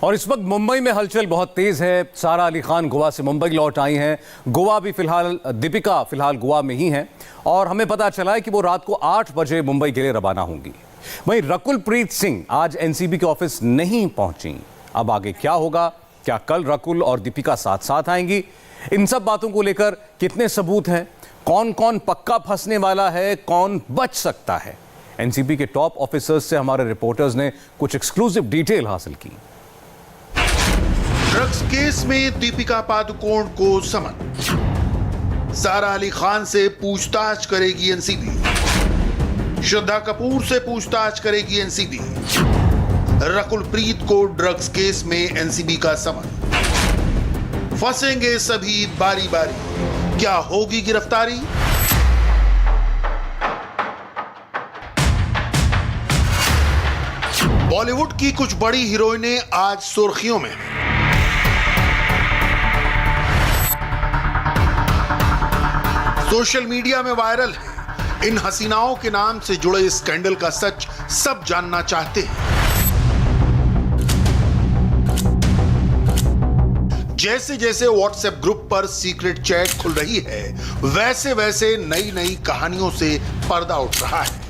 और इस वक्त मुंबई में हलचल बहुत तेज है। सारा अली खान गोवा से मुंबई लौट आई हैं। गोवा भी फिलहाल, दीपिका फिलहाल गोवा में ही हैं और हमें पता चला है कि वो रात को 8 बजे मुंबई के लिए रवाना होंगी। वहीं रकुल प्रीत सिंह आज एनसीबी के ऑफिस नहीं पहुंची। अब आगे क्या होगा? क्या कल रकुल और दीपिका साथ साथ आएंगी? इन सब बातों को लेकर कितने सबूत हैं? कौन कौन पक्का फंसने वाला है? कौन बच सकता है? एनसीबी के टॉप ऑफिसर्स से हमारे रिपोर्टर्स ने कुछ एक्सक्लूसिव डिटेल हासिल की। ड्रग्स केस में दीपिका पादुकोण को समन। सारा अली खान से पूछताछ करेगी एनसीबी। श्रद्धा कपूर से पूछताछ करेगी एनसीबी। रकुल प्रीत को ड्रग्स केस में एनसीबी का समन। फंसेंगे सभी बारी बारी। क्या होगी गिरफ्तारी? बॉलीवुड की कुछ बड़ी हीरोइनें आज सुर्खियों में हैं। सोशल मीडिया में वायरल है। इन हसीनाओं के नाम से जुड़े स्कैंडल का सच सब जानना चाहते हैं। जैसे जैसे व्हाट्सएप ग्रुप पर सीक्रेट चैट खुल रही है, वैसे वैसे नई नई कहानियों से पर्दा उठ रहा है।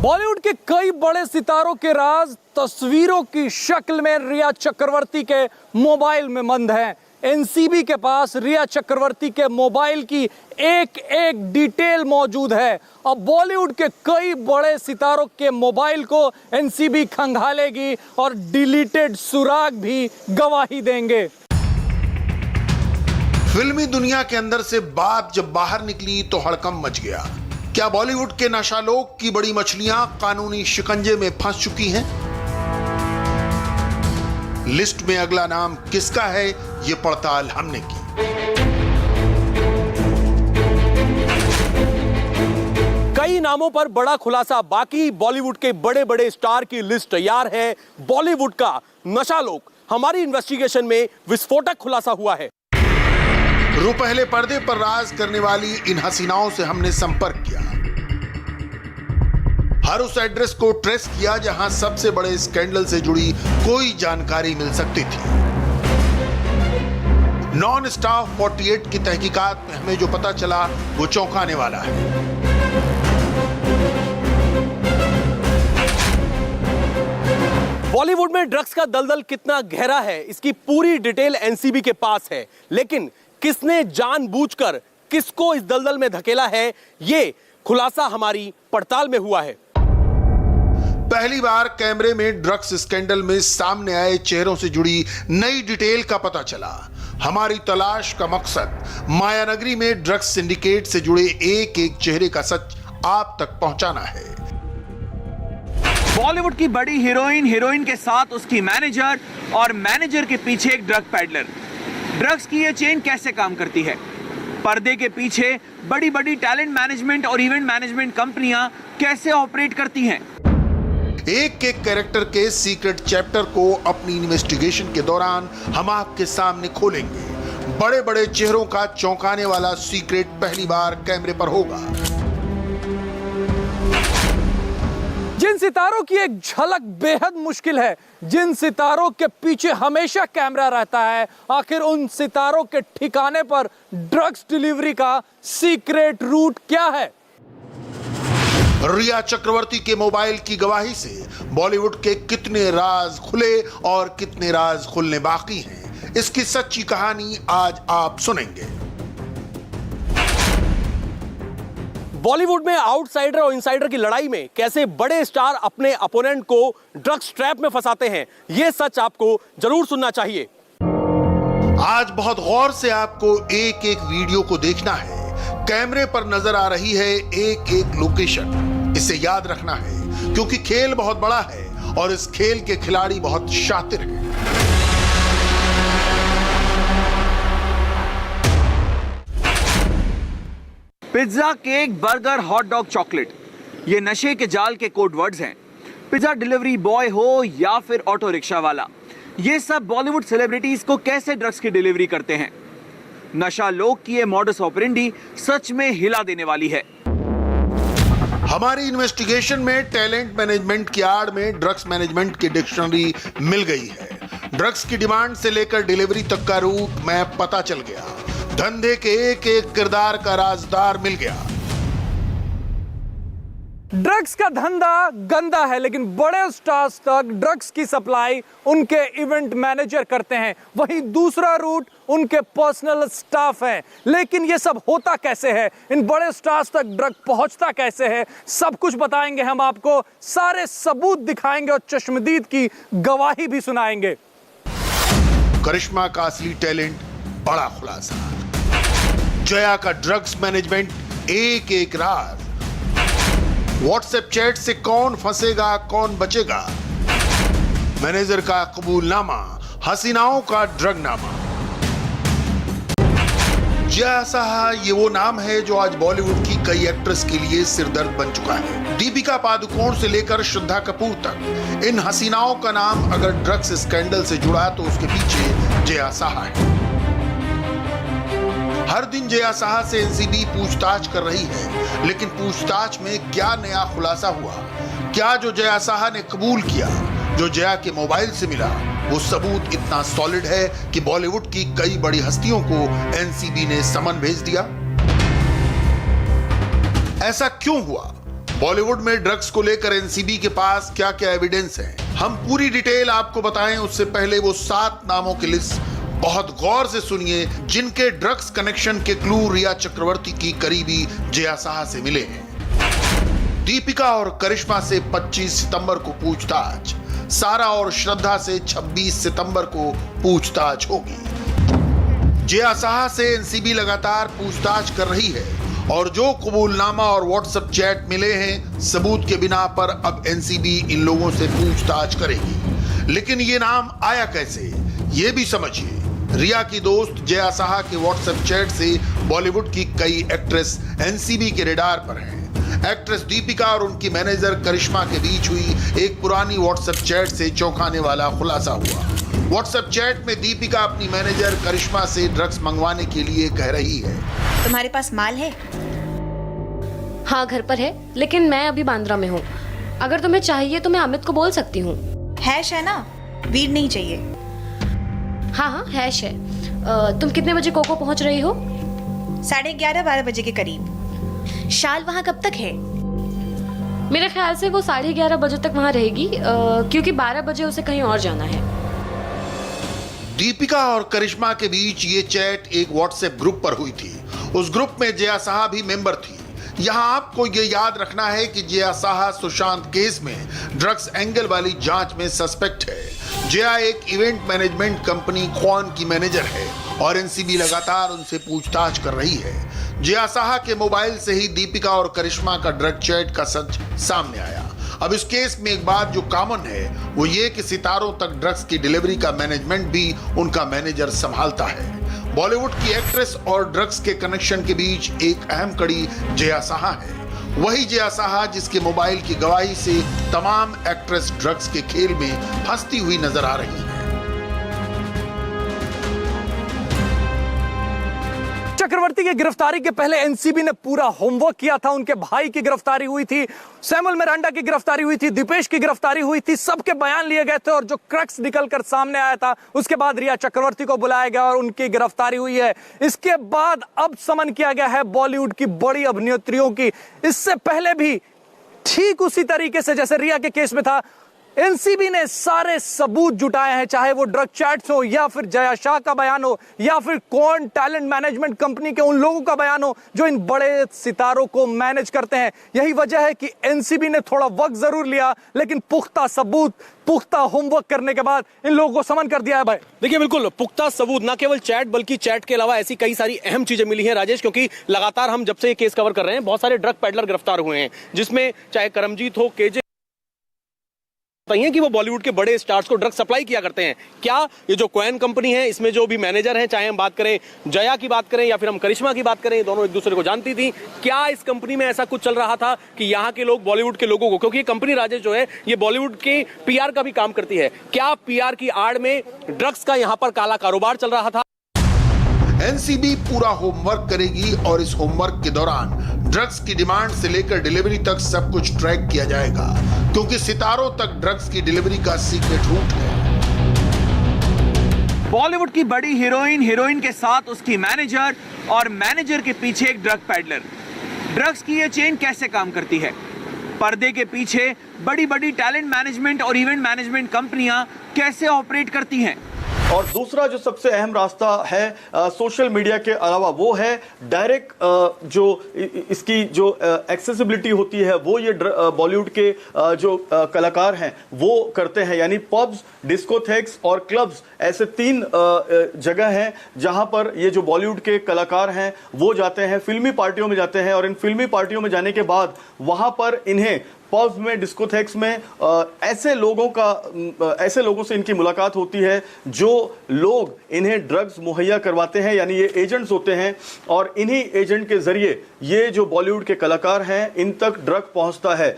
बॉलीवुड के कई बड़े सितारों के राज तस्वीरों की शक्ल में रिया चक्रवर्ती के मोबाइल में बंद हैं। एनसीबी के पास रिया चक्रवर्ती के मोबाइल की एक एक डिटेल मौजूद है। अब बॉलीवुड के कई बड़े सितारों के मोबाइल को एनसीबी खंगालेगी और डिलीटेड सुराग भी गवाही देंगे। फिल्मी दुनिया के अंदर से बात जब बाहर निकली तो हड़कंप मच गया। क्या बॉलीवुड के नशालोक की बड़ी मछलियां कानूनी शिकंजे में फंस चुकी हैं? लिस्ट में अगला नाम किसका है, ये पड़ताल हमने की। कई नामों पर बड़ा खुलासा बाकी। बॉलीवुड के बड़े बड़े स्टार की लिस्ट तैयार है। बॉलीवुड का नशालोक हमारी इन्वेस्टिगेशन में विस्फोटक खुलासा हुआ है। रुपहले पर्दे पर राज करने वाली इन हसीनाओं से हमने संपर्क किया। हर उस एड्रेस को ट्रेस किया जहां सबसे बड़े स्कैंडल से जुड़ी कोई जानकारी मिल सकती थी। नॉन स्टाफ 48 की तहकीकात में हमें जो पता चला वो चौंकाने वाला है। बॉलीवुड में ड्रग्स का दलदल कितना गहरा है, इसकी पूरी डिटेल एनसीबी के पास है। लेकिन किसने जानबूझकर किसको इस दलदल में धकेला है, ये खुलासा हमारी पड़ताल में हुआ है। पहली बार कैमरे में ड्रग्स स्कैंडल में सामने आए चेहरों से जुड़ी नई डिटेल का पता चला। हमारी तलाश का मकसद मायानगरी में ड्रग्स सिंडिकेट से जुड़े एक एक चेहरे का सच आप तक पहुंचाना है। बॉलीवुड की बड़ी हीरोइन के साथ उसकी मैनेजर और मैनेजर के पीछे एक ड्रग पैडलर। ड्रग्स की ये चेन कैसे काम करती है? पर्दे के पीछे बड़ी बड़ी टैलेंट मैनेजमेंट और इवेंट मैनेजमेंट कंपनियां कैसे ऑपरेट करती हैं? एक एक कैरेक्टर के सीक्रेट चैप्टर को अपनी इन्वेस्टिगेशन के दौरान हम आपके सामने खोलेंगे। बड़े बड़े चेहरों का चौंकाने वाला सीक्रेट पहली बार कैमरे पर होगा। जिन सितारों की एक झलक बेहद मुश्किल है, जिन सितारों के पीछे हमेशा कैमरा रहता है, आखिर उन सितारों के ठिकाने पर ड्रग्स डिलीवरी का सीक्रेट रूट क्या है? रिया चक्रवर्ती के मोबाइल की गवाही से बॉलीवुड के कितने राज खुले और कितने राज खुलने बाकी हैं, इसकी सच्ची कहानी आज आप सुनेंगे। बॉलीवुड में आउटसाइडर और इनसाइडर की लड़ाई में कैसे बड़े स्टार अपने अपोनेंट को ड्रग्स ट्रैप में फंसाते हैं, यह सच आपको जरूर सुनना चाहिए। आज बहुत गौर से आपको एक एक वीडियो को देखना है। कैमरे पर नजर आ रही है एक एक लोकेशन। इसे याद रखना है क्योंकि खेल बहुत बड़ा है और इस खेल के खिलाड़ी बहुत शातिर हैं। Pizza, cake, burger, hot dog, chocolate, ये नशे के जाल के कोड वर्ड्स हैं। पिज्जा डिलीवरी बॉय हो या फिर ऑटो रिक्शा वाला, ये सब बॉलीवुड सेलिब्रिटीज को कैसे ड्रग्स की डिलीवरी करते हैं। नशा लोग की ये मॉडस ऑपरेंडी सच में हिला देने वाली है। हमारी इन्वेस्टिगेशन में टैलेंट मैनेजमेंट की आड़ में ड्रग्स मैनेजमेंट की डिक्शनरी मिल गई है। ड्रग्स की डिमांड से लेकर डिलीवरी तक का रूट मैप पता चल गया। धंधे के एक एक किरदार का राजदार मिल गया। ड्रग्स का धंधा गंदा है, लेकिन बड़े स्टार्स तक ड्रग्स की सप्लाई उनके इवेंट मैनेजर करते हैं। वहीं दूसरा रूट उनके पर्सनल स्टाफ है। लेकिन ये सब होता कैसे है, इन बड़े स्टार्स तक ड्रग पहुंचता कैसे है, सब कुछ बताएंगे हम आपको। सारे सबूत दिखाएंगे और चश्मदीद की गवाही भी सुनाएंगे। करिश्मा का असली टैलेंट, बड़ा खुलासा। जया का ड्रग्स मैनेजमेंट, एक एक राज। व्हाट्सएप चैट से कौन फंसेगा कौन बचेगा। मैनेजर का कबूलनामा, हसीनाओं का ड्रगनामा। जया साहा ये वो नाम है जो आज बॉलीवुड की कई एक्ट्रेस के लिए सिरदर्द बन चुका है। दीपिका पादुकोण से लेकर श्रद्धा कपूर तक इन हसीनाओं का नाम अगर ड्रग्स स्कैंडल से जुड़ा तो उसके पीछे जया साहा है। हर दिन जया साहा से एनसीबी पूछताछ कर रही है, लेकिन पूछताछ में क्या नया खुलासा हुआ? क्या जो जया साहा ने कबूल किया, जो जया के मोबाइल से मिला, वो सबूत इतना सॉलिड है कि बॉलीवुड की कई बड़ी हस्तियों को एनसीबी ने समन भेज दिया? ऐसा क्यों हुआ? बॉलीवुड में ड्रग्स को लेकर एनसीबी के पास क्या क्या एविडेंस है, हम पूरी डिटेल आपको बताएं उससे पहले वो 7 नामों की लिस्ट बहुत गौर से सुनिए जिनके ड्रग्स कनेक्शन के क्लू रिया चक्रवर्ती की करीबी जया साहा से मिले हैं। दीपिका और करिश्मा से 25 सितंबर को पूछताछ, सारा और श्रद्धा से 26 सितंबर को पूछताछ होगी। जया साहा से एनसीबी लगातार पूछताछ कर रही है और जो कबूलनामा और व्हाट्सएप चैट मिले हैं, सबूत के बिना पर अब एनसीबी इन लोगों से पूछताछ करेगी। लेकिन ये नाम आया कैसे, ये भी समझिए। रिया की दोस्त जया साहा के व्हाट्सएप चैट से बॉलीवुड की कई एक्ट्रेस एनसीबी के रेडार पर हैं। एक्ट्रेस दीपिका और उनकी मैनेजर करिश्मा के बीच हुई एक पुरानी व्हाट्सएप चैट से चौंकाने वाला खुलासा हुआ। व्हाट्सएप चैट में दीपिका अपनी मैनेजर करिश्मा से ड्रग्स मंगवाने के लिए कह रही है, तुम्हारे पास माल है? हाँ, घर पर है, लेकिन मैं अभी बांद्रा में हूँ। अगर तुम्हें चाहिए तो मैं अमित को बोल सकती हूँ। हैश है ना, वीड नहीं चाहिए। हाँ हाँ, हैश है। तुम कितने बजे कोको पहुँच रही हो? 11:30-12 बजे के करीब। शाल वहाँ कब तक है? मेरे ख्याल से वो 11:30 बजे तक वहाँ रहेगी, क्योंकि 12 बजे उसे कहीं और जाना है। दीपिका और करिश्मा के बीच ये चैट एक व्हाट्सएप ग्रुप पर हुई थी। उस ग्रुप में जया साहा भी मेंबर थी। यहाँ आपको ये याद रखना है कि जया साहा सुशांत केस में ड्रग्स एंगल वाली जांच में सस्पेक्ट है। जया एक इवेंट मैनेजमेंट कंपनी क्वान की मैनेजर है और एनसीबी लगातार उनसे पूछताछ कर रही है। जया साहा के मोबाइल से ही दीपिका और करिश्मा का ड्रग चैट का सच सामने आया। अब इस केस में एक बात जो कॉमन है वो ये कि सितारों तक ड्रग्स की डिलीवरी का मैनेजमेंट भी उनका मैनेजर संभालता है। बॉलीवुड की एक्ट्रेस और ड्रग्स के कनेक्शन के बीच एक अहम कड़ी जया साहा है। वही जया साहा जिसके मोबाइल की गवाही से तमाम एक्ट्रेस ड्रग्स के खेल में फंसती हुई नजर आ रही है। चक्रवर्ती की गिरफ्तारी के पहले एनसीबी ने पूरा होमवर्क किया था। उनके भाई की गिरफ्तारी हुई थी, सैमुअल मिरांडा की गिरफ्तारी हुई थी, दीपेश की गिरफ्तारी हुई थी, सबके बयान लिए गए थे और जो क्रक्स निकलकर सामने आया था उसके बाद रिया चक्रवर्ती को बुलाया गया और उनकी गिरफ्तारी हुई है। इसके बाद अब समन किया गया है बॉलीवुड की बड़ी अभिनेत्रियों की। इससे पहले भी ठीक उसी तरीके से जैसे रिया के केस में था, एनसीबी ने सारे सबूत जुटाए हैं, चाहे वो ड्रग चैट्स हो या फिर जया शाह का बयान हो या फिर कौन टैलेंट मैनेजमेंट कंपनी के उन लोगों का बयान हो जो इन बड़े सितारों को मैनेज करते हैं। यही वजह है कि एनसीबी ने थोड़ा वक्त जरूर लिया, लेकिन पुख्ता सबूत, पुख्ता होमवर्क करने के बाद इन लोगों को समन कर दिया है। भाई देखिए, बिल्कुल पुख्ता सबूत, ना केवल चैट बल्कि चैट के अलावा ऐसी कई सारी अहम चीजें मिली हैं राजेश, क्योंकि लगातार हम जब से ये केस कवर कर रहे हैं बहुत सारे ड्रग पैडलर गिरफ्तार हुए हैं, जिसमें चाहे करमजीत हो, केजे है कि वो बॉलीवुड के बड़े स्टार्स को ड्रग सप्लाई किया करते हैं। क्या ये जो क्वान कंपनी है इसमें जो भी मैनेजर हैं, चाहे हम बात करें जया की बात करें या फिर हम करिश्मा की बात करें, दोनों एक दूसरे को जानती थी। क्या इस कंपनी में ऐसा कुछ चल रहा था कि यहाँ के लोग बॉलीवुड के लोगों को, क्योंकि ये कंपनी राजेश जो है ये बॉलीवुड के पीआर का भी काम करती है, क्या पीआर की आड़ में ड्रग्स का यहाँ पर काला कारोबार चल रहा था? एनसीबी पूरा होमवर्क करेगी और इस होमवर्क के दौरान ड्रग्स की डिमांड से लेकर डिलीवरी तक सब कुछ ट्रैक किया जाएगा, क्योंकि सितारों तक ड्रग्स की डिलीवरी का सीक्रेट रूट है। बॉलीवुड की बड़ी हीरोइन, हीरोइन के साथ उसकी मैनेजर और मैनेजर के पीछे एक ड्रग पैडलर। ड्रग्स की ये चेन कैसे काम करती है? पर्दे के पीछे बड़ी बड़ी टैलेंट मैनेजमेंट और इवेंट मैनेजमेंट कंपनियां कैसे ऑपरेट करती हैं? और दूसरा जो सबसे अहम रास्ता है सोशल मीडिया के अलावा, वो है डायरेक्ट जो इसकी जो एक्सेसिबिलिटी होती है वो ये बॉलीवुड के जो कलाकार हैं वो करते हैं। यानी पब्स, डिस्कोथेक्स और क्लब्स ऐसे 3 जगह हैं जहां पर ये जो बॉलीवुड के कलाकार हैं वो जाते हैं, फिल्मी पार्टियों में जाते हैं, और इन फिल्मी पार्टियों में जाने के बाद वहां पर इन्हें पब्स में, डिस्कोथेक्स में ऐसे लोगों से इनकी मुलाकात होती है जो लोग इन्हें ड्रग्स मुहैया करवाते हैं। यानी ये एजेंट्स होते हैं और इन्हीं एजेंट के जरिए ये जो बॉलीवुड के कलाकार हैं इन तक ड्रग पहुंचता है।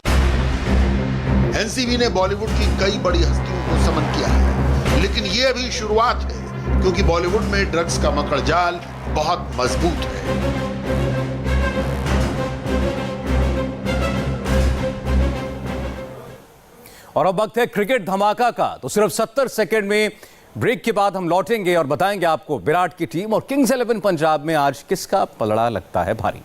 एनसीबी ने बॉलीवुड की कई बड़ी हस्तियों को समन किया है, लेकिन ये अभी शुरुआत है, क्योंकि बॉलीवुड में ड्रग्स का मकड़जाल बहुत मजबूत है। और अब वक्त है क्रिकेट धमाका का। तो सिर्फ 70 सेकंड में ब्रेक के बाद हम लौटेंगे और बताएंगे आपको विराट की टीम और किंग्स 11 पंजाब में आज किसका पलड़ा लगता है भारी।